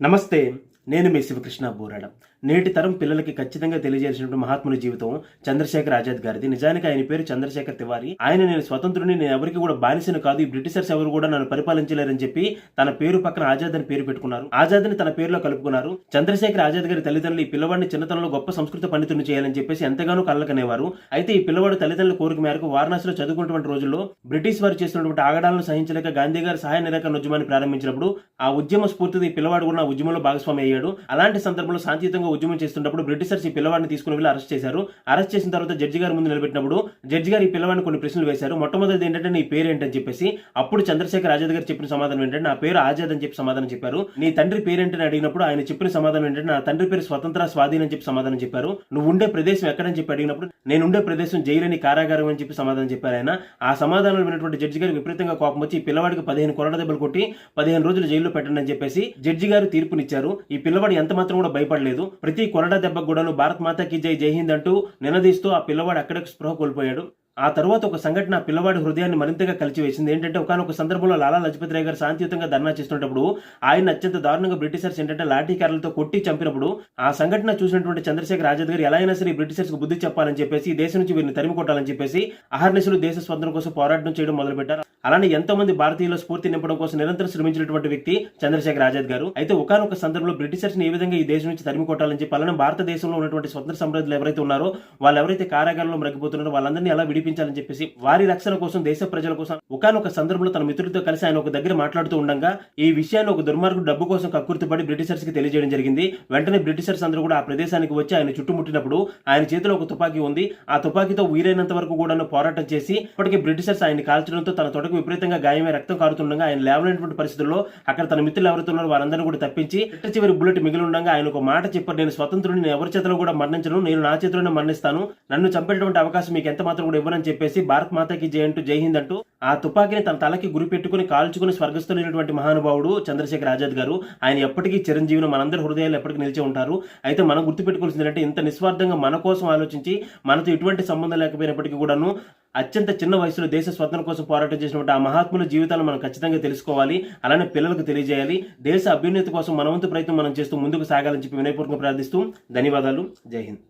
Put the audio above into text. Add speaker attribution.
Speaker 1: నమస్తే. నేను మీ శివకృష్ణ బోరాడ. నేటి తరం పిల్లలకి ఖచ్చితంగా తెలియజేసినటువంటి మహాత్ముని జీవితం చంద్రశేఖర్ ఆజాద్ గారిది. నిజానికి ఆయన పేరు చంద్రశేఖర్ తివారీ. ఆయన నేను స్వతంత్రుని, నేను ఎవరికి కూడా బానిసను కాదు, ఈ బ్రిటిషర్స్ ఎవరు కూడా నన్ను పరిపాలించలేరని చెప్పి తన పేరు పక్కన ఆజాద్ అని పేరు పెట్టుకున్నారు. ఆజాద్ ని తన పేరులో కలుపుకున్నారు. చంద్రశేఖర్ ఆజాద్ గారి తల్లిదండ్రులు ఈ పిల్లవాడిని చిన్నతనంలో గొప్ప సంస్కృత పండితుని చేయాలని చెప్పేసి ఎంతగానో కళ్ళకనేవారు. అయితే ఈ పిల్లవాడు తల్లిదండ్రుల కోరిక మేరకు వారణాసిలో చదువుకున్నటువంటి రోజుల్లో బ్రిటిష్ వారు చేస్తున్నటువంటి ఆగడాలను సహించలేక గాంధీ గారు సహాయ నిరాకరణ ఉద్యమాన్ని ప్రారంభించినప్పుడు ఆ ఉద్యమ స్ఫూర్తితో ఈ పిల్లవాడు కూడా ఆ ఉద్యమంలో భాగస్వామి అయ్యాడు. అలాంటి సందర్భంలో శాంతియుతంగా ఉద్యమం చేస్తున్నప్పుడు బ్రిటిషర్స్ ఈ పిల్లవాడిని తీసుకుని వెళ్ళి అరెస్ట్ చేశారు. అరెస్ట్ చేసిన తర్వాత జడ్జి గారి ముందు నిలబెట్టినప్పుడు జడ్జి గారు ఈ పిల్లవాడిని కొన్ని ప్రశ్నలు వేశారు. మొట్టమొదటి ఏంటంటే నీ పేరు ఏంటని చెప్పేసి, అప్పుడు చంద్రశేఖర్ ఆజాద్ గారు చెప్పిన సమాధానం ఏంటంటే నా పేరు ఆజాద్ అని చెప్పి సమాధానం చెప్పారు. నీ తండ్రి పేరేంటని అడిగినప్పుడు ఆయన చెప్పిన సమాధానం ఏంటంటే నా తండ్రి పేరు స్వతంత్ర స్వాధీనం అని చెప్పి సమాధానం చెప్పారు. నువ్వు ఉండే ప్రదేశం ఎక్కడని చెప్పి అడిగినప్పుడు నేను ఉండే ప్రదేశం జైలని కారాగారం అని చెప్పి సమాధానం చెప్పారు. ఆయన ఆ సమాధానం విన్నటువంటి జడ్జి గారికి విపరీతంగా కోపం వచ్చి ఈ పిల్లవాడికి 15 కొరడ దెబ్బలు కొట్టి 15 రోజులు జైల్లో పెట్టండి అని చెప్పేసి జడ్జి గారు తీర్పునిచ్చారు. ఈ పిల్లవాడు ఎంత మాత్రం కూడా భయపడలేదు. ప్రతి కొరడా దెబ్బకు కూడాను భారత్ మాతాకి జై, జై హింద్ అంటూ నినదీస్తూ ఆ పిల్లవాడు అక్కడికి స్పృహ కోల్పోయాడు. ఆ తర్వాత ఒక సంఘటన పిల్లవాడి హృదయాన్ని మరింతగా కలిచివేసింది. ఏంటంటే ఒకనొక సందర్భంలో లాలా లజపతి రాయ్ గారు శాంతియుతంగా ధర్నా చేస్తున్నప్పుడు ఆయన అత్యంత దారుణంగా బ్రిటిషర్స్ ఏంటంటే లాఠీ కర్రలతో కొట్టి చంపినప్పుడు ఆ సంఘటన చూసినటువంటి చంద్రశేఖర్ ఆజాద్ గారు ఎలా అయినా సరే బ్రిటిషర్స్ కు బుద్ధి చెప్పాలని చెప్పేసి ఈ దేశం నుంచి వీరిని తరిమి కొట్టాలని చెప్పేసి అహర్నిశలు దేశ స్వాతంత్రం కోసం పోరాటం చేయడం మొదలుపెట్టారు. అలానే ఎంతో మంది భారతీయుల స్ఫూర్తి నింపడం కోసం నిరంతరం శ్రమించినటువంటి వ్యక్తి చంద్రశేఖర్ ఆజాద్ గారు. అయితే ఒకనొక సందర్భంలో బ్రిటిషర్స్ ని ఏ విధంగా ఈ దేశం నుంచి తరిమి కొట్టాలని చెప్పి అలానే భారతదేశంలో ఉన్నటువంటి స్వతంత్ర సంప్రదాయాలు ఎవరైతే ఉన్నారో వాళ్ళు ఎవరైతే కారాగారంలో మగ్గిపోతున్నారో వాళ్ళందరినీ ఎలా విడిపించాలని చెప్పేసి వారి రక్షణ కోసం, దేశ ప్రజల కోసం ఒకనొక సందర్భంలో తన మిత్రులతో కలిసి ఆయన ఒక దగ్గర మాట్లాడుతూ ఉండగా ఈ విషయాన్ని ఒక దుర్మార్గుడు డబ్బు కోసం కక్కుర్తిపడి బ్రిటిషర్స్ కి తెలియజేయడం జరిగింది. వెంటనే బ్రిటిషర్స్ అందరూ కూడా ఆ ప్రదేశానికి వచ్చి ఆయన చుట్టుముట్టినప్పుడు ఆయన చేతిలో ఒక తుపాకీ ఉంది. ఆ తుపాకీతో వీలైనంత వరకు కూడా పోరాటం చేసి ఇప్పటికే బ్రిటిషర్స్ ఆయన్ని కాల్చడంతో తన తొడకు విపరీతంగా గాయమై రక్తం కారుతుండగా ఆయన లేవనటువంటి పరిస్థితుల్లో అక్కడ తన మిత్రులు ఎవరైతే ఉన్నారో వారందరూ కూడా తప్పించి చివరి బుల్లెట్ మిగిలి ఉండగా ఆయన ఒక మాట చెప్పారు, నేను స్వతంత్రుడిని, నేను ఎవరి చేతిలో కూడా మరణించను, నేను నా చేతిలోనే మరణిస్తాను, నన్ను చంపేటువంటి అవకాశం మీకు ఎంత మాత్రం కూడా ఇవ్వనని చెప్పేసి భారత్ మాతాకి జై అంటూ జై హింద్ అంటూ ఆ తుపాకీని తన తలకి గురి పెట్టుకుని కాల్చుకుని స్వర్గస్థులైనటువంటి మహానుభావుడు చంద్రశేఖర్ ఆజాద్ గారు. ఆయన ఎప్పటికీ చిరంజీవిని, మనందరి హృదయాలు ఎప్పటికీ నిలిచి ఉంటారు. అయితే మనం గుర్తుపెట్టుకోవాల్సింది ఏంటంటే ఇంత నిస్వార్థంగా మన కోసం ఆలోచించి మనతో ఎటువంటి సంబంధం లేకపోయినప్పటికీ కూడాను అత్యంత చిన్న వయసులో దేశ స్వతంత్రం కోసం పోరాటం చేసినటువంటి ఆ మహాత్ముల జీవితాలను మనం ఖచ్చితంగా తెలుసుకోవాలి. అలానే పిల్లలకు తెలియజేయాలి. దేశ అభ్యున్నతి కోసం మనవంతు ప్రయత్నం మనం చేస్తూ ముందుకు సాగాలని చెప్పి వినయపూర్వకంగా ప్రార్థిస్తూ ధన్యవాదాలు. జై హింద్.